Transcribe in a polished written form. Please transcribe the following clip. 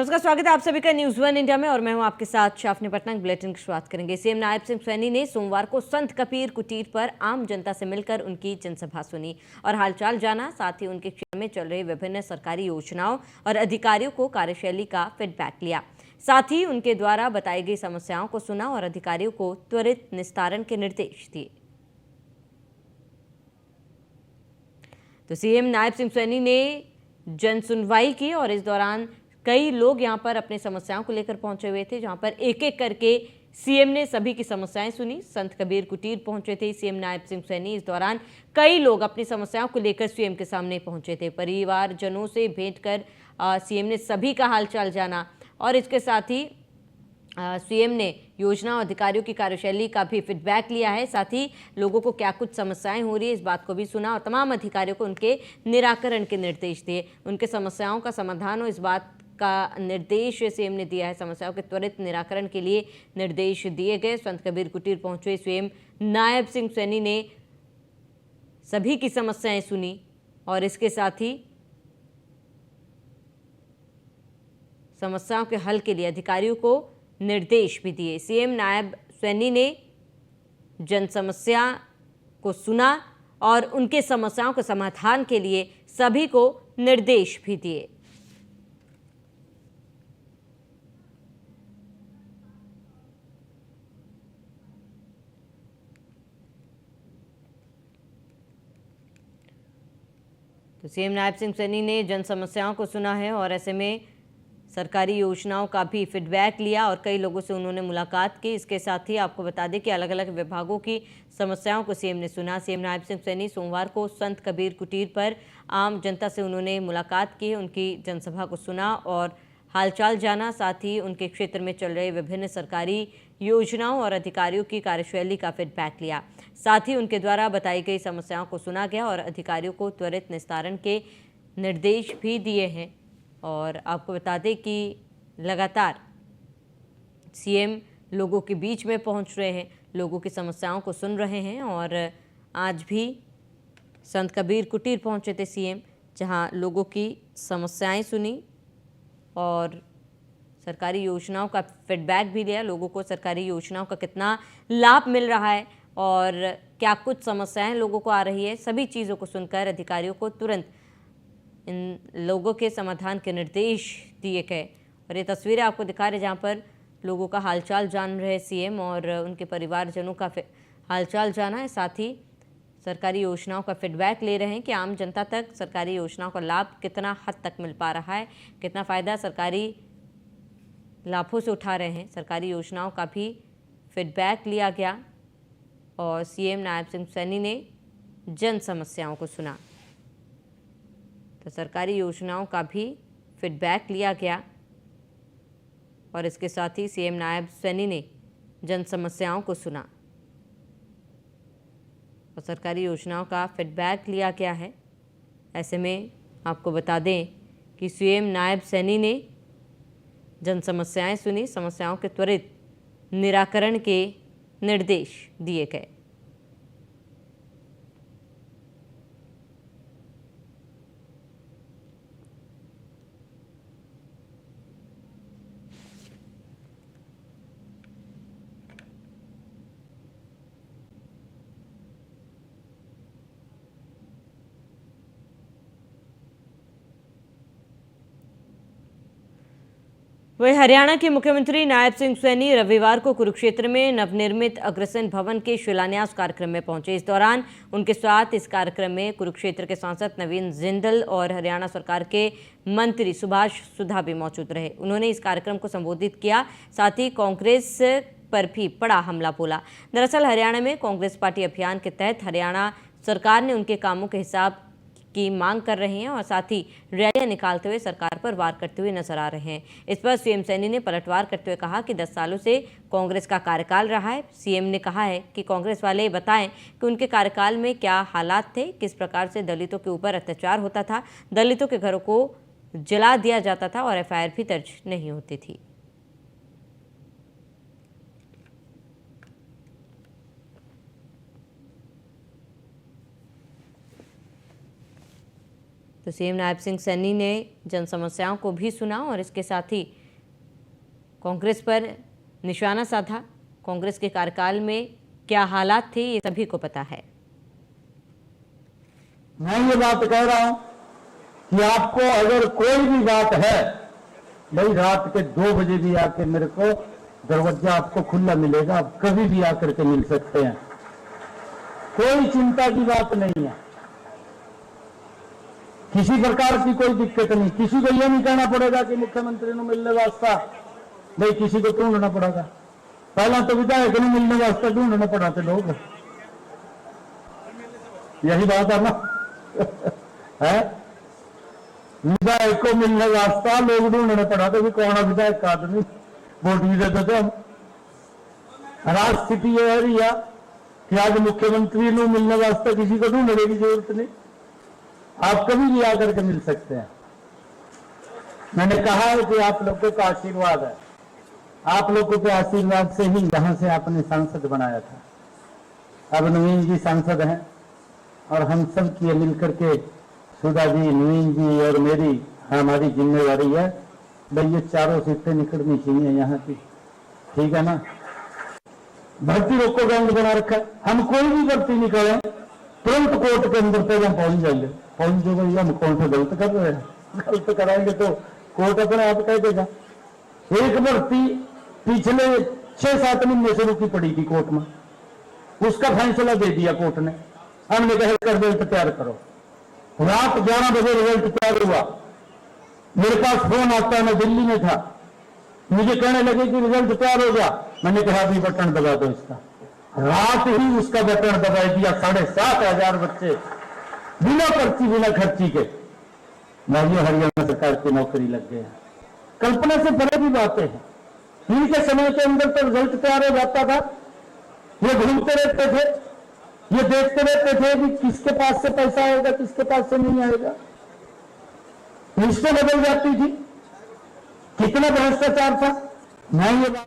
नमस्कार, स्वागत है आप सभी का न्यूज वन इंडिया में और मैं हूं आपके साथ शाफनी पटनायक। बुलेटिन की शुरुआत करेंगे। सीएम नायब सिंह सैनी ने सोमवार को संत कबीर कुटीर पर आम जनता से मिलकर उनकी जनसभा सुनी और हालचाल जाना। साथ ही उनके क्षेत्र में चल रही विभिन्न सरकारी योजनाओं और अधिकारियों को कार्यशैली का फीडबैक लिया। साथ ही उनके द्वारा बताई गई समस्याओं को सुना और अधिकारियों को त्वरित निस्तारण के निर्देश दिए। तो सीएम नायब सिंह सैनी ने जन सुनवाई की और इस दौरान कई लोग यहां पर अपनी समस्याओं को लेकर पहुंचे हुए थे, जहां पर एक एक करके सीएम ने सभी की समस्याएं सुनी। संत कबीर कुटीर पहुंचे थे सीएम नायब सिंह सैनी। इस दौरान कई लोग अपनी समस्याओं को लेकर सीएम के सामने पहुंचे थे। परिवारजनों से भेंट कर सीएम ने सभी का हालचाल जाना और इसके साथ ही सीएम ने योजना और अधिकारियों की कार्यशैली का भी फीडबैक लिया है। साथ ही लोगों को क्या कुछ समस्याएं हो रही है इस बात को भी सुना और तमाम अधिकारियों को उनके निराकरण के निर्देश दिए। उनके समस्याओं का समाधान हो इस बात का निर्देश सीएम ने दिया है। समस्याओं के त्वरित निराकरण के लिए निर्देश दिए गए। संत कबीर कुटीर पहुंचे सीएम नायब सिंह सैनी ने सभी की समस्याएं सुनी और इसके साथ ही समस्याओं के हल के लिए अधिकारियों को निर्देश भी दिए। सीएम नायब सैनी ने जन समस्या को सुना और उनके समस्याओं के समाधान के लिए सभी को निर्देश भी दिए। तो सीएम नायब सिंह सैनी ने जन समस्याओं को सुना है और ऐसे में सरकारी योजनाओं का भी फीडबैक लिया और कई लोगों से उन्होंने मुलाकात की। इसके साथ ही आपको बता दें कि अलग अलग विभागों की समस्याओं को सीएम ने सुना। सीएम नायब सिंह सैनी सोमवार को संत कबीर कुटीर पर आम जनता से उन्होंने मुलाकात की, उनकी जनसभा को सुना और हालचाल जाना। साथ ही उनके क्षेत्र में चल रहे विभिन्न सरकारी योजनाओं और अधिकारियों की कार्यशैली का फीडबैक लिया। साथ ही उनके द्वारा बताई गई समस्याओं को सुना गया और अधिकारियों को त्वरित निस्तारण के निर्देश भी दिए हैं। और आपको बता दें कि लगातार सीएम लोगों के बीच में पहुंच रहे हैं, लोगों की समस्याओं को सुन रहे हैं और आज भी संत कबीर कुटीर पहुंचे थे सीएम, जहां लोगों की समस्याएं सुनी और सरकारी योजनाओं का फीडबैक भी लिया। लोगों को सरकारी योजनाओं का कितना लाभ मिल रहा है और क्या कुछ समस्याएं लोगों को आ रही है, सभी चीज़ों को सुनकर अधिकारियों को तुरंत इन लोगों के समाधान के निर्देश दिए गए। और ये तस्वीरें आपको दिखा रहे जहाँ पर लोगों का हालचाल जान रहे सीएम और उनके परिवारजनों का हालचाल जाना है। साथ ही सरकारी योजनाओं का फीडबैक ले रहे हैं कि आम जनता तक सरकारी योजनाओं का लाभ कितना हद तक मिल पा रहा है, कितना फ़ायदा सरकारी लाभों से उठा रहे हैं। सरकारी योजनाओं का भी फीडबैक लिया गया और सीएम नायब सिंह सैनी ने जन समस्याओं को सुना। तो सरकारी योजनाओं का भी फीडबैक लिया गया और इसके साथ ही सीएम नायब सैनी ने जन समस्याओं को सुना और सरकारी योजनाओं का फीडबैक लिया गया है। ऐसे में आपको बता दें कि सीएम नायब सैनी ने जन समस्याएं सुनी, समस्याओं के त्वरित निराकरण के निर्देश दिए गए। वहीं हरियाणा के मुख्यमंत्री नायब सिंह सैनी रविवार को कुरुक्षेत्र में नवनिर्मित अग्रसेन भवन के शिलान्यास कार्यक्रम में पहुंचे। इस दौरान उनके साथ इस कार्यक्रम में कुरुक्षेत्र के सांसद नवीन जिंदल और हरियाणा सरकार के मंत्री सुभाष सुधा भी मौजूद रहे। उन्होंने इस कार्यक्रम को संबोधित किया, साथ ही कांग्रेस पर भी बड़ा हमला बोला। दरअसल हरियाणा में कांग्रेस पार्टी अभियान के तहत हरियाणा सरकार ने उनके कामों के हिसाब की मांग कर रहे हैं और साथ ही रैलियां निकालते हुए सरकार पर वार करते हुए नजर आ रहे हैं। इस पर सीएम सैनी ने पलटवार करते हुए कहा कि 10 सालों से कांग्रेस का कार्यकाल रहा है। सीएम ने कहा है कि कांग्रेस वाले बताएं कि उनके कार्यकाल में क्या हालात थे, किस प्रकार से दलितों के ऊपर अत्याचार होता था, दलितों के घरों को जला दिया जाता था और एफआईआर भी दर्ज नहीं होती थी। तो सीएम नायब सिंह सैनी ने जन समस्याओं को भी सुना और इसके साथ ही कांग्रेस पर निशाना साधा। कांग्रेस के कार्यकाल में क्या हालात थे ये सभी को पता है। मैं ये बात कह रहा हूं कि आपको अगर कोई भी बात है, भाई रात के 2 बजे भी आके मेरे को दरवाजा आपको खुला मिलेगा, आप कभी भी आकर के मिल सकते हैं, कोई चिंता की बात नहीं है, किसी प्रकार की कोई दिक्कत नहीं। किसी को यह नहीं कहना पड़ेगा कि मुख्यमंत्री ने मिलने वास्ता भाई किसी को ढूंढना पड़ेगा। पहला तो विधायक ने मिलने वास्ता ढूंढना पड़ा थे लोग, यही बात है ना है? विधायक को मिलने वास्ता लोग ढूंढना पड़ा था कि कौन है विधायक का आदमी, वोट भी देते थे हम। आज स्थिति यह रही है कि आज मुख्यमंत्री ने मिलने वास्ता किसी को ढूंढने की जरूरत नहीं, आप कभी भी आकर के मिल सकते हैं। मैंने कहा है कि आप लोगों का आशीर्वाद है, आप लोगों के आशीर्वाद से ही यहां से आपने सांसद बनाया था। अब नवीन जी सांसद हैं और हम सब की मिलकर के सुधा जी, नवीन जी और मेरी हमारी जिम्मेवारी है भाई ये चारों सीटें निकलनी चाहिए यहाँ की, ठीक है ना। भर्ती रोको गैंग बना रखा है, हम कोई भी भर्ती निकाले तुरंत कोर्ट के अंदर पे हम पहुंच जाएंगे, पहुंच जो भैया हम कौन सा गलत कर रहे हैं, गलत कराएंगे तो कोर्ट अपने आप कह देगा। एक भर्ती पिछले 6-7 महीने से रुकी पड़ी थी कोर्ट में, उसका फैसला दे दिया कोर्ट ने, हमने कहा कर रिजल्ट तैयार करो। रात 11 बजे रिजल्ट तैयार हुआ, मेरे पास फोन आता है, मैं दिल्ली में था, मुझे कहने लगे कि रिजल्ट तैयार हो गया। मैंने कहा अभी बटन दबा दो इसका, रात ही उसका बटन दबा दिया। 7,500 बच्चे बिना पर्ची बिना खर्ची के माजियो हरियाणा सरकार की नौकरी लग गया। कल्पना से परे की बातें हैं। इनके समय के अंदर तो रिजल्ट तैयार हो जाता था, ये घूमते रहते थे, ये देखते रहते थे कि किसके पास से पैसा आएगा किसके पास से नहीं आएगा, लिस्टें बदल जाती थी, कितना भ्रष्टाचार था। मैं ये बात